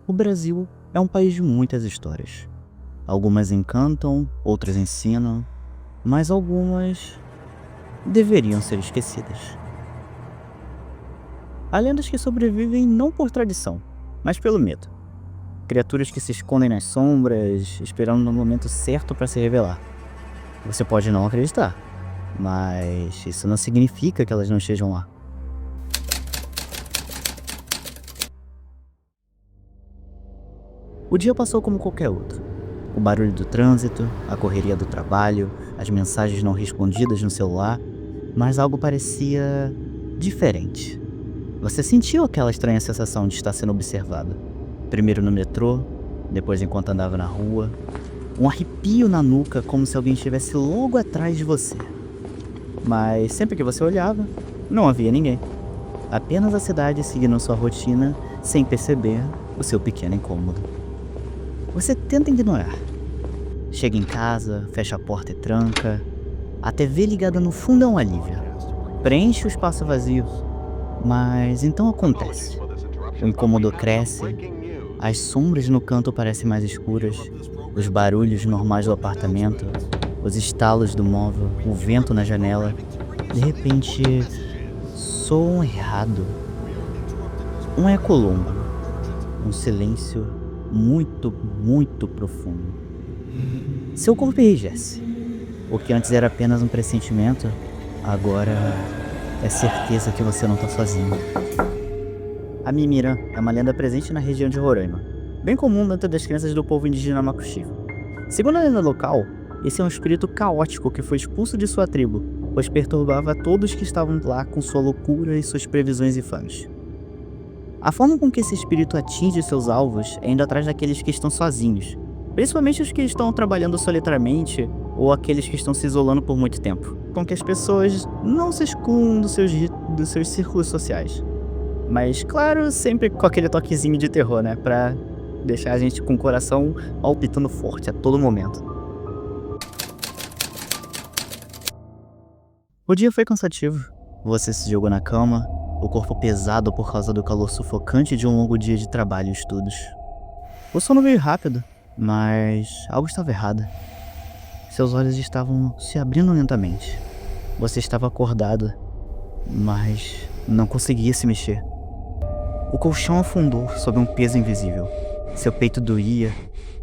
O Brasil é um país de muitas histórias. Algumas encantam, outras ensinam, mas algumas deveriam ser esquecidas. Há lendas que sobrevivem não por tradição, mas pelo medo. Criaturas que se escondem nas sombras, esperando no momento certo para se revelar. Você pode não acreditar, mas isso não significa que elas não estejam lá. O dia passou como qualquer outro. O barulho do trânsito, a correria do trabalho, as mensagens não respondidas no celular, mas algo parecia diferente. Você sentiu aquela estranha sensação de estar sendo observado. Primeiro no metrô, depois enquanto andava na rua. Um arrepio na nuca, como se alguém estivesse logo atrás de você. Mas sempre que você olhava, não havia ninguém. Apenas a cidade seguindo sua rotina, sem perceber o seu pequeno incômodo. Você tenta ignorar. Chega em casa, fecha a porta e tranca. A TV ligada no fundo é um alívio. Preenche o espaço vazio. Mas então acontece. O incômodo cresce. As sombras no canto parecem mais escuras. Os barulhos normais do apartamento. Os estalos do móvel. O vento na janela. De repente, soam errado. Um eco longo. Um silêncio muito, muito profundo. Seu corpo enrijece. O que antes era apenas um pressentimento, agora é certeza que você não está sozinho. A Mimira é uma lenda presente na região de Roraima, bem comum dentro das crenças do povo indígena Macuxi. Segundo a lenda local, esse é um espírito caótico que foi expulso de sua tribo, pois perturbava todos que estavam lá com sua loucura e suas previsões infames. A forma com que esse espírito atinge seus alvos é indo atrás daqueles que estão sozinhos, principalmente os que estão trabalhando solitariamente ou aqueles que estão se isolando por muito tempo, com que as pessoas não se excluam dos seus círculos sociais. Mas claro, sempre com aquele toquezinho de terror, né, pra deixar a gente com o coração palpitando forte a todo momento. O dia foi cansativo. Você se jogou na cama, o corpo pesado por causa do calor sufocante de um longo dia de trabalho e estudos. O sono veio rápido, mas algo estava errado. Seus olhos estavam se abrindo lentamente. Você estava acordado, mas não conseguia se mexer. O colchão afundou sob um peso invisível. Seu peito doía,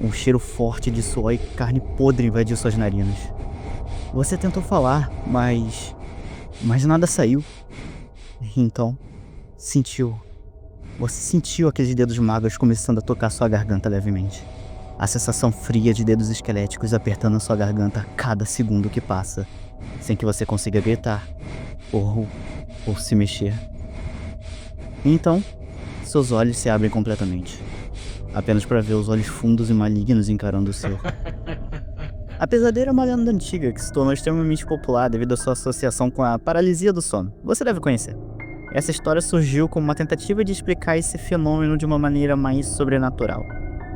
um cheiro forte de suor e carne podre invadiu suas narinas. Você tentou falar, mas nada saiu. Então, você sentiu aqueles dedos magros começando a tocar sua garganta levemente. A sensação fria de dedos esqueléticos apertando a sua garganta a cada segundo que passa, sem que você consiga gritar ou se mexer. Então, seus olhos se abrem completamente, apenas para ver os olhos fundos e malignos encarando o seu. A pesadelo é uma lenda antiga que se tornou extremamente popular devido à sua associação com a paralisia do sono. Você deve conhecer. Essa história surgiu como uma tentativa de explicar esse fenômeno de uma maneira mais sobrenatural,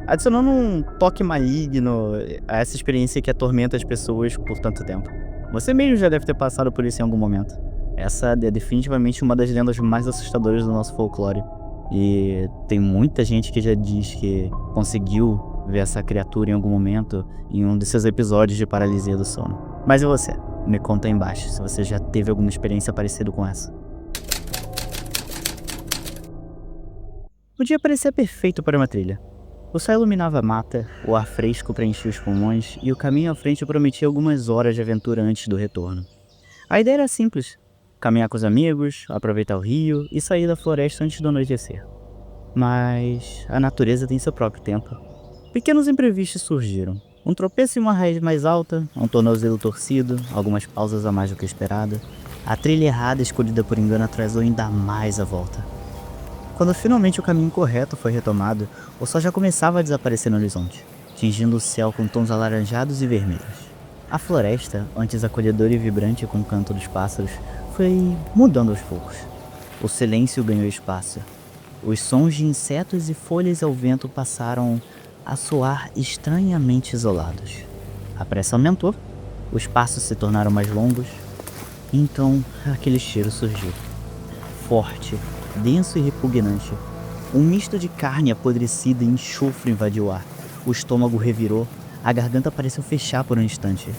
adicionando um toque maligno a essa experiência que atormenta as pessoas por tanto tempo. Você mesmo já deve ter passado por isso em algum momento. Essa é definitivamente uma das lendas mais assustadoras do nosso folclore. E tem muita gente que já diz que conseguiu ver essa criatura em algum momento em um desses episódios de paralisia do sono. Mas e você? Me conta aí embaixo se você já teve alguma experiência parecida com essa. O dia parecia perfeito para uma trilha. O céu iluminava a mata, o ar fresco preenchia os pulmões e o caminho à frente prometia algumas horas de aventura antes do retorno. A ideia era simples: caminhar com os amigos, aproveitar o rio e sair da floresta antes do anoitecer. Mas a natureza tem seu próprio tempo. Pequenos imprevistos surgiram. Um tropeço em uma raiz mais alta, um tornozelo torcido, algumas pausas a mais do que esperado. A trilha errada escolhida por engano atrasou ainda mais a volta. Quando finalmente o caminho correto foi retomado, o sol já começava a desaparecer no horizonte, tingindo o céu com tons alaranjados e vermelhos. A floresta, antes acolhedora e vibrante com o canto dos pássaros, foi mudando aos poucos. O silêncio ganhou espaço. Os sons de insetos e folhas ao vento passaram a soar estranhamente isolados. A pressa aumentou, os passos se tornaram mais longos, e então aquele cheiro surgiu. Forte, denso e repugnante. Um misto de carne apodrecida e enxofre invadiu o ar. O estômago revirou, a garganta pareceu fechar por um instante.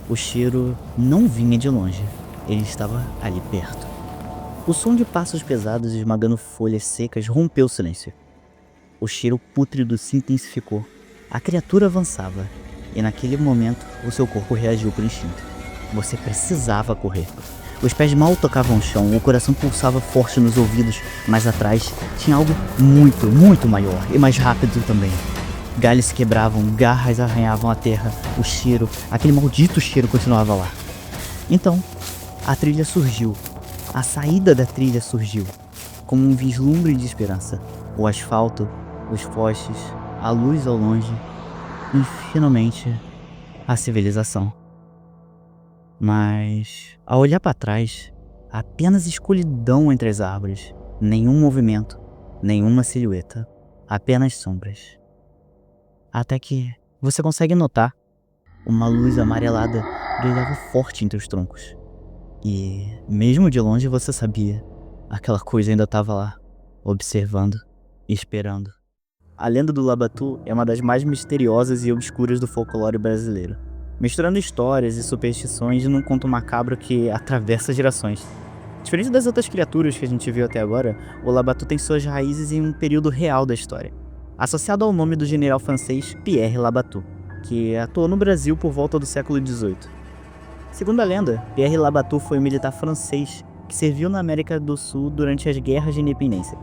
O cheiro não vinha de longe, ele estava ali perto. O som de passos pesados esmagando folhas secas rompeu o silêncio. O cheiro pútrido se intensificou. A criatura avançava, e naquele momento o seu corpo reagiu por instinto. Você precisava correr. Os pés mal tocavam o chão, o coração pulsava forte nos ouvidos, mas atrás tinha algo muito, muito maior e mais rápido também. Galhos se quebravam, garras arranhavam a terra, o cheiro, aquele maldito cheiro continuava lá. Então, a trilha surgiu. A saída da trilha surgiu, como um vislumbre de esperança. O asfalto, os postes, a luz ao longe e, finalmente, a civilização. Mas, ao olhar para trás, apenas escuridão entre as árvores, nenhum movimento, nenhuma silhueta, apenas sombras. Até que você consegue notar uma luz amarelada brilhava forte entre os troncos. E, mesmo de longe, você sabia, aquela coisa ainda estava lá, observando, esperando. A lenda do Labatu é uma das mais misteriosas e obscuras do folclore brasileiro, misturando histórias e superstições num conto macabro que atravessa gerações. Diferente das outras criaturas que a gente viu até agora, o Labatu tem suas raízes em um período real da história, associado ao nome do general francês Pierre Labatut, que atuou no Brasil por volta do século XVIII. Segundo a lenda, Pierre Labatut foi um militar francês que serviu na América do Sul durante as guerras de independência.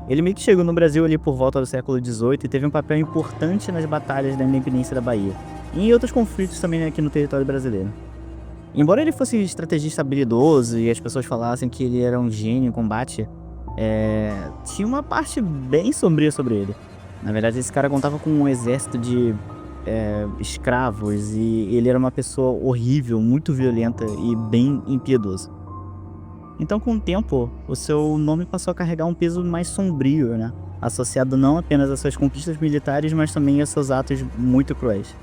Ele meio que chegou no Brasil ali por volta do século XVIII e teve um papel importante nas batalhas da independência da Bahia, e em outros conflitos também aqui no território brasileiro. Embora ele fosse estrategista habilidoso e as pessoas falassem que ele era um gênio em combate, tinha uma parte bem sombria sobre ele. Na verdade, esse cara contava com um exército de escravos e ele era uma pessoa horrível, muito violenta e bem impiedosa. Então, com o tempo, o seu nome passou a carregar um peso mais sombrio, né? Associado não apenas às suas conquistas militares, mas também aos seus atos muito cruéis.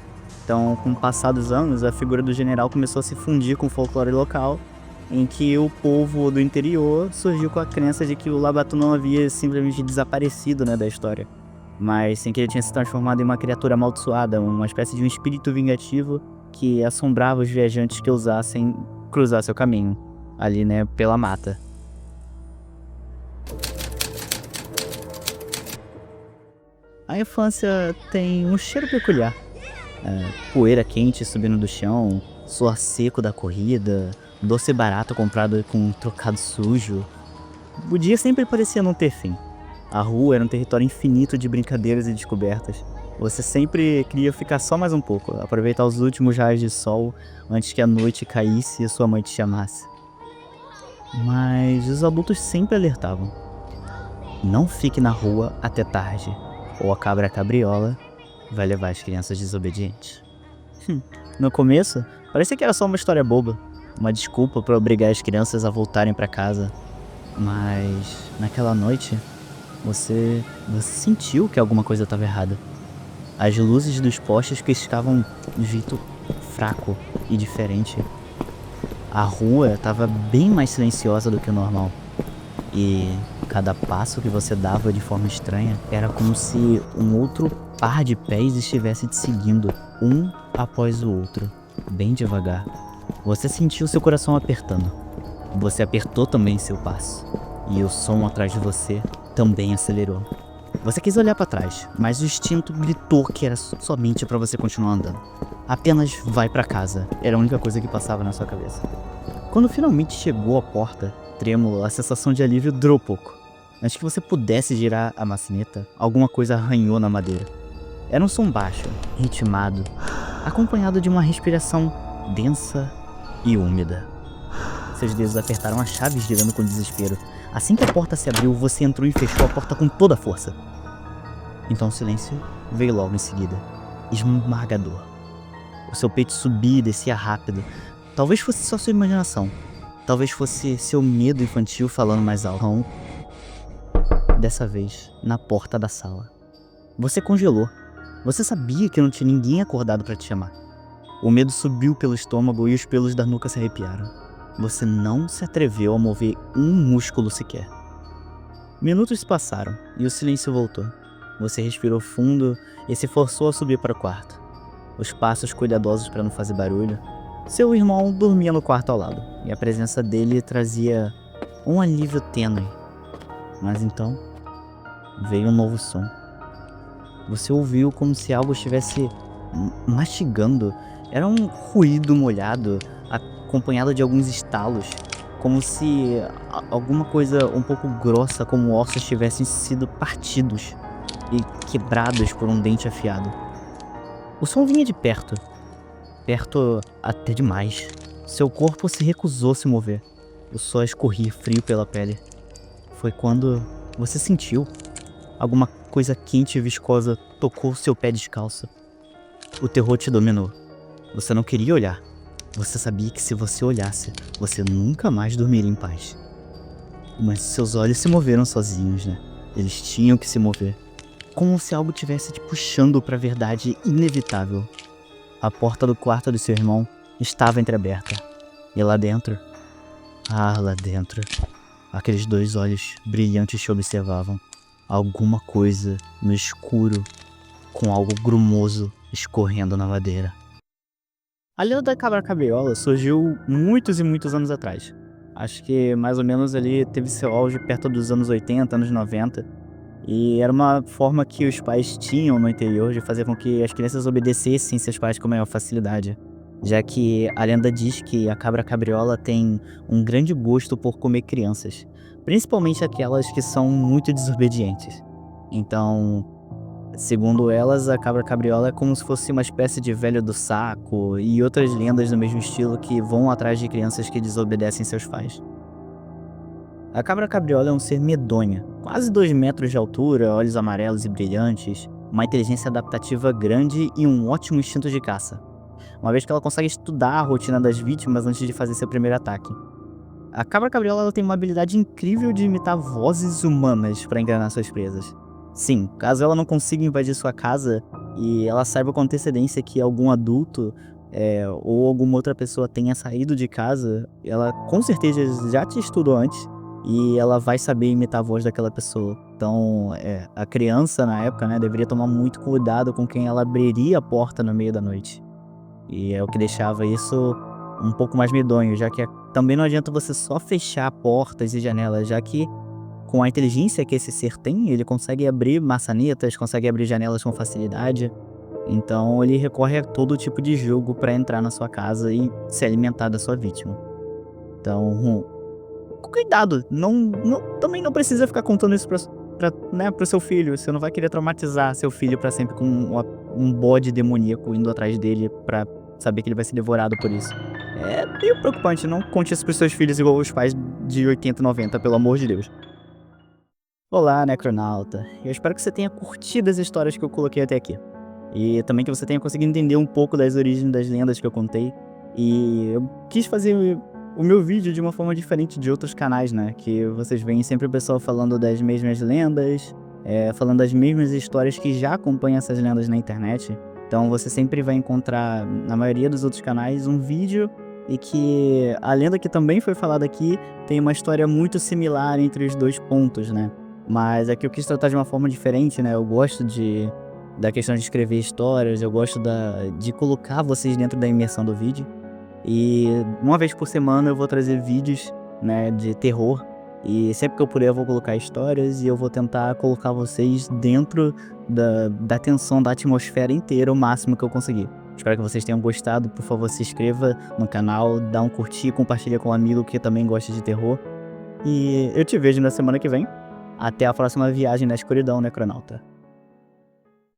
Então, com o passar dos anos, a figura do general começou a se fundir com o folclore local, em que o povo do interior surgiu com a crença de que o Labatu não havia simplesmente desaparecido, né, da história, mas sim que ele tinha se transformado em uma criatura amaldiçoada, uma espécie de um espírito vingativo que assombrava os viajantes que ousassem cruzar seu caminho, ali, né, pela mata. A infância tem um cheiro peculiar. Poeira quente subindo do chão, suor seco da corrida, doce barato comprado com um trocado sujo. O dia sempre parecia não ter fim. A rua era um território infinito de brincadeiras e descobertas. Você sempre queria ficar só mais um pouco, aproveitar os últimos raios de sol antes que a noite caísse e sua mãe te chamasse. Mas os adultos sempre alertavam: não fique na rua até tarde, ou a cabra cabriola vai levar as crianças desobedientes. No começo, parecia que era só uma história boba, uma desculpa para obrigar as crianças a voltarem para casa. Mas naquela noite, você sentiu que alguma coisa estava errada. As luzes dos postes piscavam de jeito fraco e diferente. A rua estava bem mais silenciosa do que o normal. E cada passo que você dava de forma estranha era como se um outro par de pés estivesse te seguindo, um após o outro, bem devagar. Você sentiu seu coração apertando. Você apertou também seu passo. E o som atrás de você também acelerou. Você quis olhar para trás, mas o instinto gritou que era somente para você continuar andando. Apenas vai para casa, era a única coisa que passava na sua cabeça. Quando finalmente chegou à porta, trêmulo, a sensação de alívio durou pouco. Antes que você pudesse girar a maçaneta, alguma coisa arranhou na madeira. Era um som baixo, ritmado, acompanhado de uma respiração densa e úmida. Seus dedos apertaram a chave girando com desespero. Assim que a porta se abriu, você entrou e fechou a porta com toda a força. Então o silêncio veio logo em seguida, esmagador. O seu peito subia e descia rápido. Talvez fosse só sua imaginação. Talvez fosse seu medo infantil falando mais alto. Dessa vez, na porta da sala. Você congelou. Você sabia que não tinha ninguém acordado para te chamar. O medo subiu pelo estômago e os pelos da nuca se arrepiaram. Você não se atreveu a mover um músculo sequer. Minutos se passaram e o silêncio voltou. Você respirou fundo e se forçou a subir para o quarto. Os passos cuidadosos para não fazer barulho. Seu irmão dormia no quarto ao lado e a presença dele trazia um alívio tênue. Mas então veio um novo som. Você ouviu como se algo estivesse mastigando. Era um ruído molhado, acompanhado de alguns estalos, como se alguma coisa um pouco grossa, como ossos, tivessem sido partidos e quebrados por um dente afiado. O som vinha de perto, perto até demais. Seu corpo se recusou a se mover. O suor escorria frio pela pele. Foi quando você sentiu alguma coisa quente e viscosa tocou seu pé descalço. O terror te dominou. Você não queria olhar. Você sabia que se você olhasse, você nunca mais dormiria em paz. Mas seus olhos se moveram sozinhos, né? Eles tinham que se mover. Como se algo tivesse te puxando para a verdade inevitável. A porta do quarto do seu irmão estava entreaberta. E lá dentro... lá dentro... aqueles dois olhos brilhantes te observavam. Alguma coisa no escuro, com algo grumoso escorrendo na madeira. A lenda da cabra cabriola surgiu muitos e muitos anos atrás. Acho que mais ou menos ali teve seu auge perto dos anos 80, anos 90. E era uma forma que os pais tinham no interior de fazer com que as crianças obedecessem seus pais com maior facilidade. Já que a lenda diz que a cabra cabriola tem um grande gosto por comer crianças, principalmente aquelas que são muito desobedientes. Então, segundo elas, a cabra cabriola é como se fosse uma espécie de velho do saco e outras lendas do mesmo estilo que vão atrás de crianças que desobedecem seus pais. A cabra cabriola é um ser medonha, quase 2 metros de altura, olhos amarelos e brilhantes, uma inteligência adaptativa grande e um ótimo instinto de caça, uma vez que ela consegue estudar a rotina das vítimas antes de fazer seu primeiro ataque. A cabra cabriola ela tem uma habilidade incrível de imitar vozes humanas para enganar suas presas. Sim, caso ela não consiga invadir sua casa e ela saiba com antecedência que algum adulto ou alguma outra pessoa tenha saído de casa, ela com certeza já te estudou antes e ela vai saber imitar a voz daquela pessoa. Então, a criança na época, né, deveria tomar muito cuidado com quem ela abriria a porta no meio da noite. E é o que deixava isso um pouco mais medonho, já que também não adianta você só fechar portas e janelas, já que com a inteligência que esse ser tem, ele consegue abrir maçanetas, consegue abrir janelas com facilidade. Então ele recorre a todo tipo de jogo para entrar na sua casa e se alimentar da sua vítima. Então, cuidado, também não precisa ficar contando isso pro seu filho. Você não vai querer traumatizar seu filho para sempre com um bode demoníaco indo atrás dele pra saber que ele vai ser devorado por isso. É meio preocupante, não conte isso pros seus filhos igual os pais de 80 e 90, pelo amor de Deus. Olá, Necronauta. Eu espero que você tenha curtido as histórias que eu coloquei até aqui. E também que você tenha conseguido entender um pouco das origens das lendas que eu contei. E eu quis fazer o meu vídeo de uma forma diferente de outros canais, né? Que vocês veem sempre o pessoal falando das mesmas lendas, falando das mesmas histórias que já acompanham essas lendas na internet. Então você sempre vai encontrar, na maioria dos outros canais, um vídeo e que a lenda que também foi falada aqui tem uma história muito similar entre os dois pontos, né? Mas aqui eu quis tratar de uma forma diferente, né? Eu gosto da questão de escrever histórias, eu gosto de colocar vocês dentro da imersão do vídeo. E uma vez por semana eu vou trazer vídeos, né, de terror. E sempre que eu puder eu vou colocar histórias e eu vou tentar colocar vocês dentro da tensão, da atmosfera inteira, o máximo que eu conseguir. Espero que vocês tenham gostado. Por favor, se inscreva no canal, dá um curtir, compartilha com um amigo que também gosta de terror. E eu te vejo na semana que vem. Até a próxima viagem na escuridão, Necronauta.